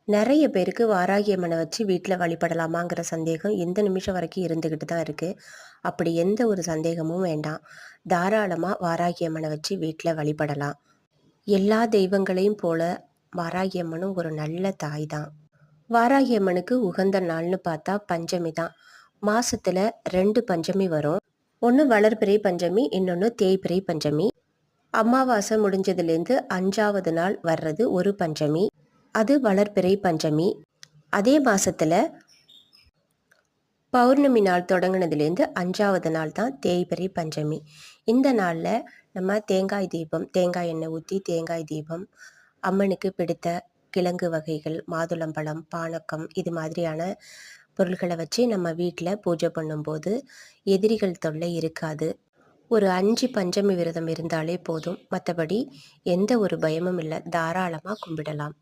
நெறைய பேருக்கு வாராகி அம்மன வச்சு வீட்ல வழிபடலாமாங்கிற சந்தேகம் இந்த நிமிஷம் வரைக்கும் இருந்துகிட்டு தான் இருக்கு. அப்படி எந்த ஒரு சந்தேகமும் வேண்டாம். தாராளமா வாராகி அம்மன வச்சு வீட்ல வழிபடலாம். எல்லா தெய்வங்களையும் போல வாராகி அம்மனும் ஒரு நல்ல தாய் தான். வாராகி அம்மனுக்கு உகந்த நாள்னு பார்த்தா பஞ்சமி தான். மாசத்துல 2 பஞ்சமி வரும். ஒண்ணு வளர்பிறை பஞ்சமி, இன்னொன்னு தேய்பிறை பஞ்சமி. அமாவாசை முடிஞ்சதுலேருந்து 5வது நாள் வர்றது ஒரு பஞ்சமி. அது வளர்பிறை பஞ்சமி. அதே மாசத்துல பௌர்ணமி நாள் தொடங்குனதுலேருந்து 5வது நாள் தான் தேய்பிறை பஞ்சமி. இந்த நாளில் நம்ம தேங்காய் தீபம், தேங்காய் எண்ணெய் ஊற்றி தேங்காய் தீபம், அம்மனுக்கு பிடித்த கிழங்கு வகைகள், மாதுளம்பழம், பானக்கம் இது மாதிரியான பொருள்களை வச்சு நம்ம வீட்டில் பூஜை பண்ணும்போது எதிரிகள் தொல்லை இருக்காது. ஒரு 5 பஞ்சமி விரதம் இருந்தாலே போதும். மற்றபடி எந்த ஒரு பயமும் இல்லை. தாராளமாக கும்பிடலாம்.